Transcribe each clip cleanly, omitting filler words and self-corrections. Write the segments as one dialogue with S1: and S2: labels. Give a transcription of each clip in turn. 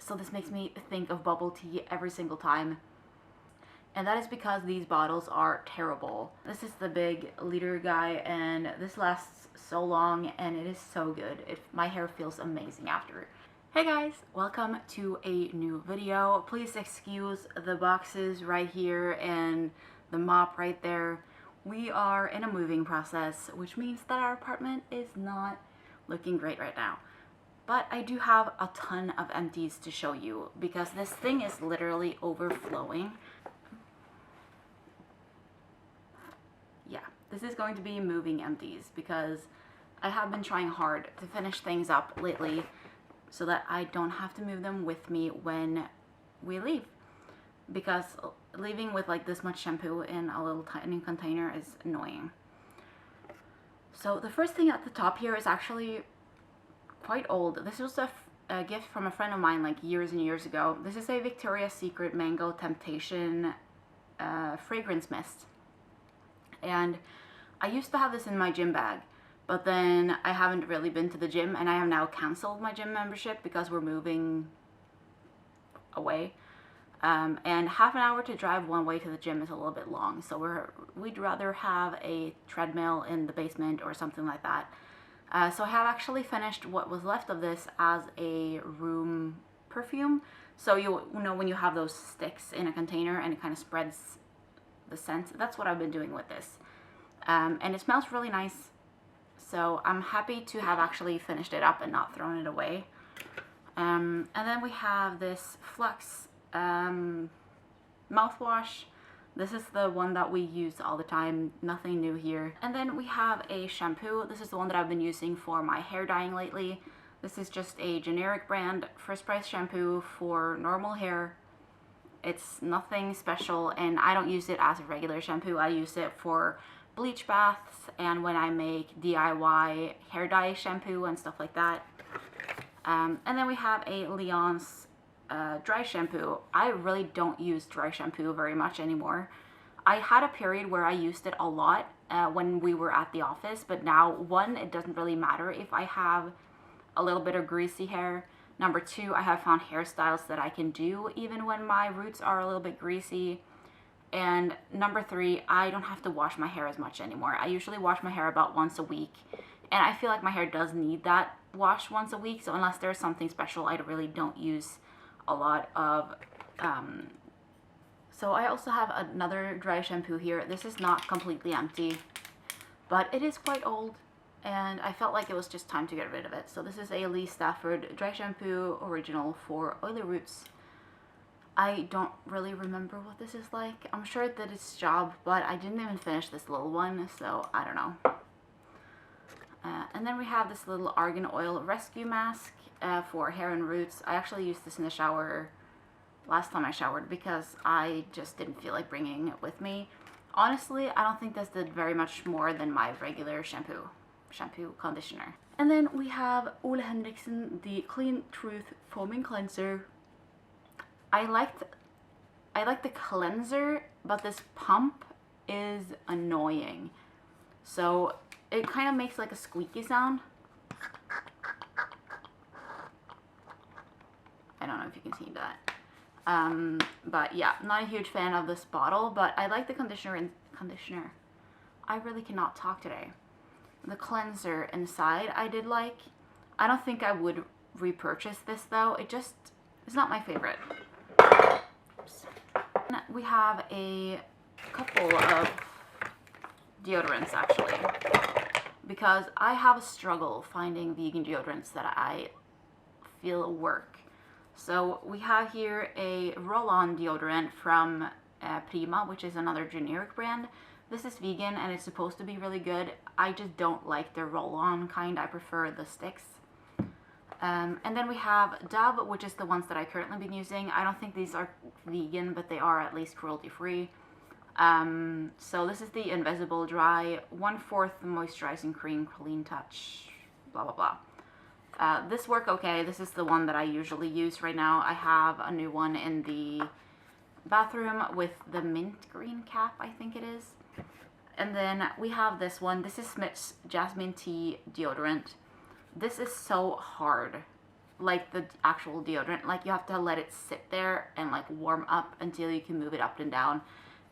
S1: so this makes me think of bubble tea every single time. And that is because these bottles are terrible. This is the big liter guy, and this lasts so long, and it is so good. My hair feels amazing after. Hey guys, welcome to a new video. Please excuse the boxes right here and the mop right there. We are in a moving process, which means that our apartment is not looking great right now. But I do have a ton of empties to show you because this thing is literally overflowing. Yeah, this is going to be moving empties because I have been trying hard to finish things up lately so that I don't have to move them with me when we leave, because leaving with like this much shampoo in a little tiny container is annoying. So the first thing at the top here is actually quite old. This was a gift from a friend of mine like years and years ago. This is a Victoria's Secret Mango Temptation fragrance mist. And I used to have this in my gym bag, but then I haven't really been to the gym, and I have now canceled my gym membership because we're moving away. And half an hour to drive one way to the gym is a little bit long, so we'd rather have a treadmill in the basement or something like that. So I have actually finished what was left of this as a room perfume. So you know when you have those sticks in a container and it kind of spreads the scent, that's what I've been doing with this. And it smells really nice. So I'm happy to have actually finished it up and not thrown it away. And then we have this Flux mouthwash. This is the one that we use all the time, nothing new here. And then we have a shampoo. This is the one that I've been using for my hair dyeing lately. This is just a generic brand first price shampoo for normal hair. It's nothing special, and I don't use it as a regular shampoo. I use it for bleach baths and when I make DIY hair dye shampoo and stuff like that. And then we have a Leon's dry shampoo. I really don't use dry shampoo very much anymore. I had a period where I used it a lot when we were at the office, but now, one, it doesn't really matter if I have a little bit of greasy hair. Number two, I have found hairstyles that I can do even when my roots are a little bit greasy. And number three, I don't have to wash my hair as much anymore. I usually wash my hair about once a week, and I feel like my hair does need that wash once a week, so unless there's something special, I really don't use a lot of... So I also have another dry shampoo here. This is not completely empty, but it is quite old, and I felt like it was just time to get rid of it. So this is a Lee Stafford dry shampoo original for oily roots. I don't really remember what this is like. I'm sure it did its job, but I didn't even finish this little one, so I don't know. And then we have this little argan oil rescue mask for hair and roots. I actually used this in the shower last time I showered because I just didn't feel like bringing it with me. Honestly, I don't think this did very much more than my regular shampoo conditioner. And then we have Ole Henriksen, the Clean Truth Foaming Cleanser. I like the cleanser, but this pump is annoying. So it kind of makes like a squeaky sound. I don't know if you can see that. But yeah, not a huge fan of this bottle, but I like the conditioner. I really cannot talk today. The cleanser inside I did like. I don't think I would repurchase this though. It's not my favorite. We have a couple of deodorants actually, because I have a struggle finding vegan deodorants that I feel work. So we have here a roll-on deodorant from Prima, which is another generic brand. This is vegan and it's supposed to be really good. I just don't like the roll-on kind. I prefer the sticks. And then we have Dove, which is the ones that I currently been using. I don't think these are vegan, but they are at least cruelty-free. So this is the Invisible Dry 1/4 Moisturizing Cream Clean Touch, blah blah blah. This worked okay. This is the one that I usually use right now. I have a new one in the bathroom with the mint green cap, I think it is. And then we have this one. This is Smith's Jasmine Tea Deodorant. This is so hard like the actual deodorant. Like you have to let it sit there and like warm up until you can move it up and down.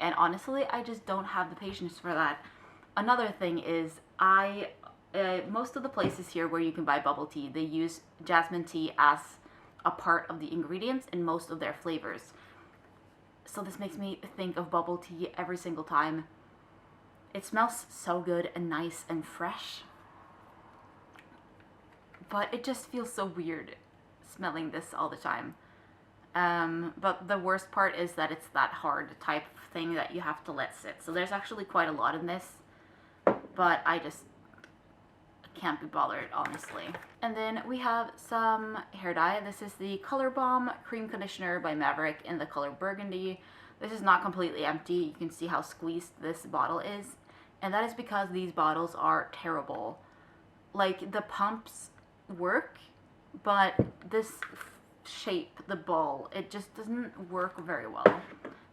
S1: And honestly, I just don't have the patience for that. Another thing is most of the places here where you can buy bubble tea, they use jasmine tea as a part of the ingredients in most of their flavors. So this makes me think of bubble tea every single time. It smells so good and nice and fresh, but it just feels so weird smelling this all the time. But the worst part is that it's that hard type of thing that you have to let sit. So there's actually quite a lot in this, but I just can't be bothered, honestly. And then we have some hair dye. This is the Color Bomb Cream Conditioner by Maverick in the color Burgundy. This is not completely empty. You can see how squeezed this bottle is. And that is because these bottles are terrible. Like, the pumps work, but this shape, the ball, it just doesn't work very well.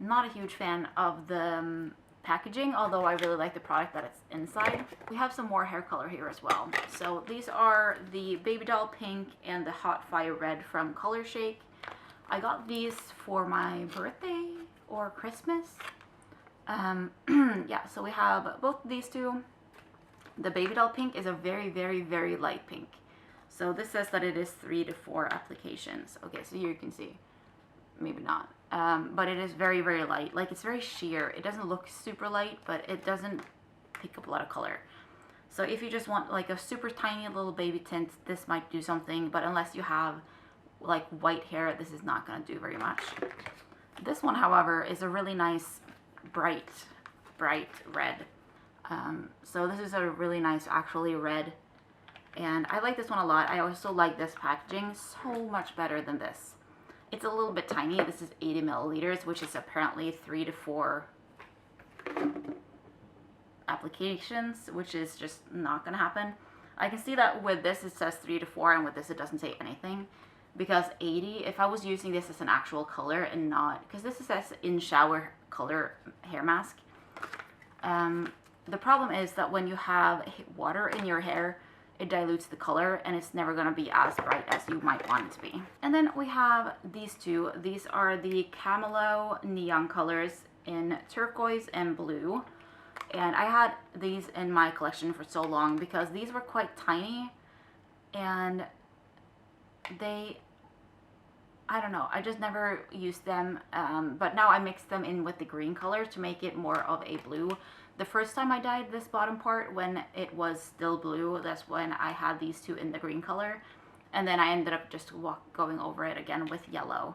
S1: Not a huge fan of the packaging, although I really like the product that it's inside. We have some more hair color here as well. So these are the Baby Doll Pink and the Hot Fire Red from Color Shake. I got these for my birthday or Christmas. Yeah, so we have both these two. The Baby Doll Pink is a very, very, very light pink. So this says that it is 3 to 4 applications. Okay, so here you can see. Maybe not. But it is very, very light. Like, it's very sheer. It doesn't look super light, but it doesn't pick up a lot of color. So if you just want like a super tiny little baby tint, this might do something. But unless you have like white hair, this is not going to do very much. This one, however, is a really nice bright red. So this is a really nice actually red. And I like this one a lot. I also like this packaging so much better than this. It's a little bit tiny. This is 80 milliliters, which is apparently 3 to 4 applications, which is just not gonna happen. I can see that with this it says 3 to 4, and with this it doesn't say anything. Because 80, if I was using this as an actual color and not, because this says in shower color hair mask. The problem is that when you have water in your hair, it dilutes the color and it's never going to be as bright as you might want it to be. And then we have these two. These are the Camelo neon colors in turquoise and blue. And I had these in my collection for so long because these were quite tiny and I don't know, I just never used them, but now I mixed them in with the green color to make it more of a blue. The first time I dyed this bottom part, when it was still blue, that's when I had these two in the green color, and then I ended up just going over it again with yellow.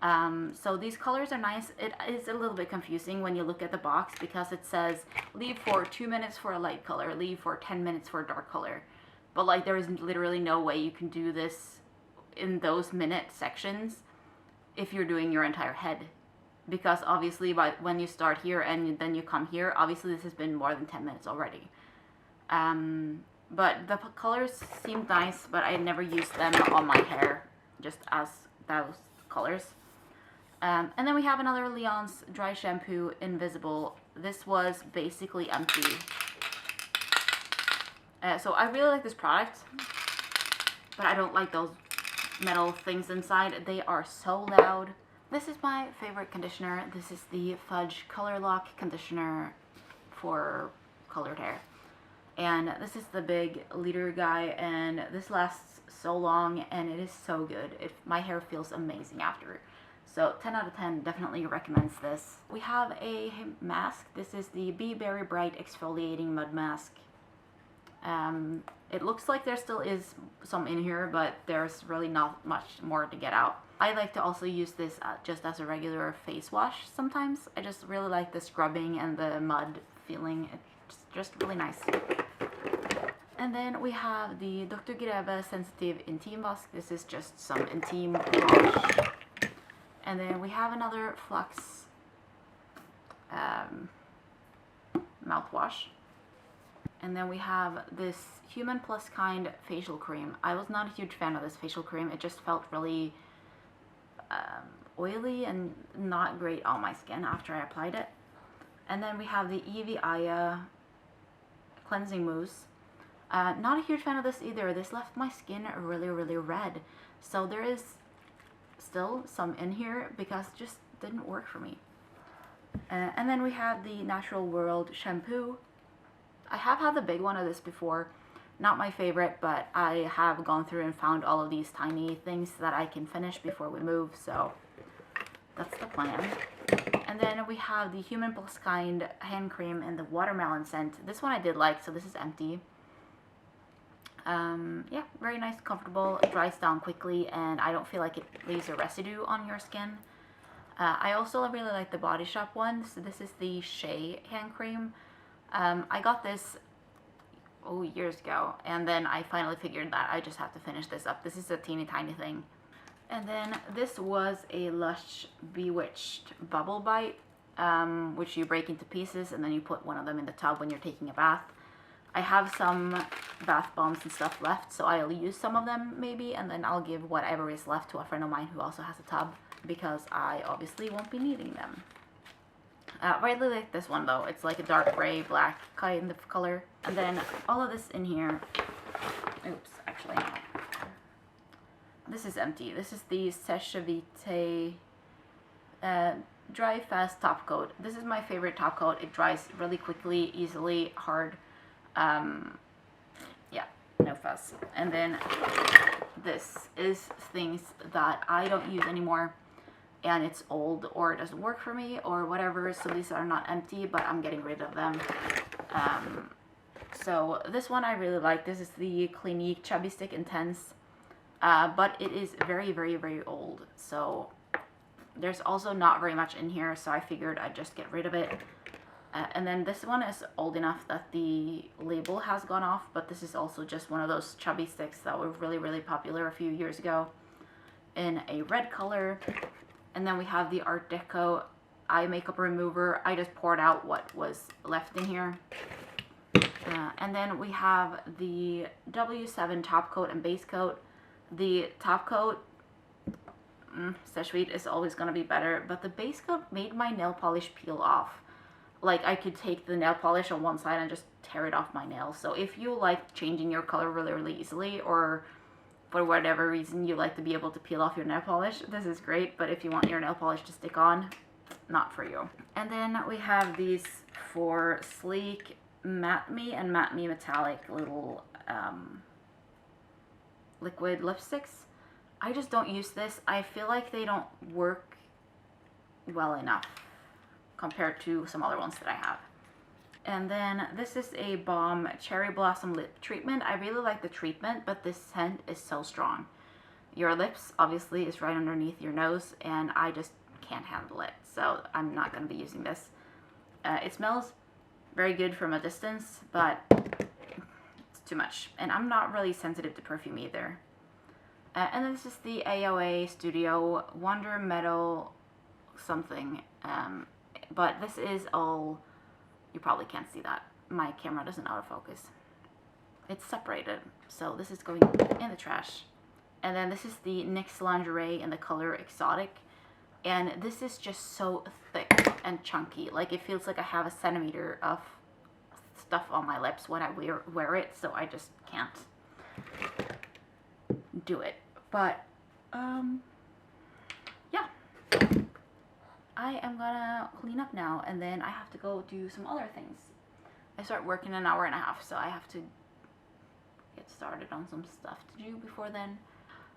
S1: So these colors are nice. It is a little bit confusing when you look at the box because it says leave for 2 minutes for a light color, leave for 10 minutes for a dark color, but like there is literally no way you can do this in those minute sections if you're doing your entire head, because obviously when you start here and then you come here, obviously this has been more than 10 minutes already. But the colors seemed nice, but I never used them on my hair just as those colors. And then we have another Leon's dry shampoo, Invisible. This was basically empty. So I really like this product, but I don't like those metal things inside. They are so loud. This is my favorite conditioner. This is the Fudge Color Lock conditioner for colored hair. And this is the big liter guy, and this lasts so long and it is so good. My hair feels amazing after. So 10 out of 10 definitely recommends this. We have a mask. This is the Be Berry Bright Exfoliating Mud Mask. It looks like there still is some in here, but there's really not much more to get out. I like to also use this just as a regular face wash sometimes. I just really like the scrubbing and the mud feeling. It's just really nice. And then we have the Dr. Greve Sensitive Intim Mask. This is just some intim wash. And then we have another Flux mouthwash. And then we have this Human Plus Kind facial cream. I was not a huge fan of this facial cream. It just felt really oily and not great on my skin after I applied it. And then we have the Evie Aya cleansing mousse. Not a huge fan of this either. This left my skin really, really red. So there is still some in here because it just didn't work for me. And then we have the Natural World shampoo. I have had the big one of this before. Not my favorite, but I have gone through and found all of these tiny things that I can finish before we move, so that's the plan. And then we have the Human Plus Kind hand cream in the watermelon scent. This one I did like, so this is empty. Yeah, very nice, comfortable, it dries down quickly, and I don't feel like it leaves a residue on your skin. I also really like the Body Shop one. So this is the Shea hand cream. I got this years ago, and then I finally figured that I just have to finish this up. This is a teeny tiny thing. And then this was a Lush Bewitched Bubble Bite, which you break into pieces and then you put one of them in the tub when you're taking a bath. I have some bath bombs and stuff left, so I'll use some of them maybe, and then I'll give whatever is left to a friend of mine who also has a tub, because I obviously won't be needing them. I really like this one though. It's like a dark gray, black kind of color. And then all of this in here, oops, actually no. This is empty. This is the Sèche Dry Fast Top Coat. This is my favorite top coat. It dries really quickly, easily, hard. Yeah, no fuss. And then this is things that I don't use anymore, and it's old or it doesn't work for me or whatever, so these are not empty, but I'm getting rid of them. So this one I really like. This is the Clinique Chubby Stick Intense, but it is very, very, very old, so there's also not very much in here, so I figured I'd just get rid of it. And then this one is old enough that the label has gone off, but this is also just one of those chubby sticks that were really, really popular a few years ago in a red color. And then we have the Art Deco eye makeup remover. I just poured out what was left in here. And then we have the W7 top coat and base coat. The top coat, Sèche is always going to be better, but the base coat made my nail polish peel off. Like, I could take the nail polish on one side and just tear it off my nails. So if you like changing your color really, really easily, or for whatever reason you like to be able to peel off your nail polish, this is great. But if you want your nail polish to stick on, not for you. And then we have these 4 sleek Matte Me and Matte Me Metallic little liquid lipsticks. I just don't use this. I feel like they don't work well enough compared to some other ones that I have. And then this is a Balm Cherry Blossom Lip Treatment. I really like the treatment, but this scent is so strong. Your lips obviously is right underneath your nose, and I just can't handle it, so I'm not going to be using this. It smells very good from a distance, but it's too much, and I'm not really sensitive to perfume either. And then this is the AOA Studio Wonder Metal something, but this is all, you probably can't see that. My camera doesn't autofocus. It's separated, so this is going in the trash. And then this is the NYX Lingerie in the color Exotic, and this is just so thick and chunky. Like, it feels like I have a centimeter of stuff on my lips when I wear it, so I just can't do it. But yeah, I am gonna clean up now, and then I have to go do some other things. I start work in an hour and a half, so I have to get started on some stuff to do before then.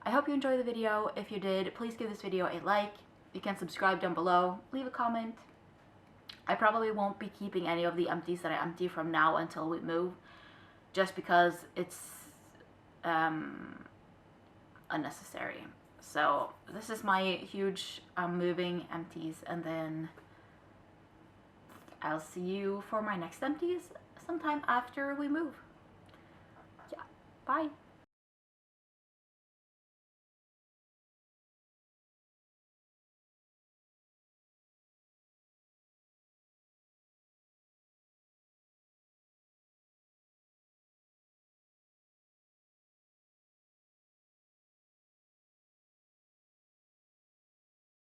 S1: I hope you enjoyed the video. If you did, please give this video a like. You can subscribe down below, leave a comment. I probably won't be keeping any of the empties that I empty from now until we move, just because it's unnecessary. So this is my huge moving empties, and then I'll see you for my next empties sometime after we move. Yeah, bye.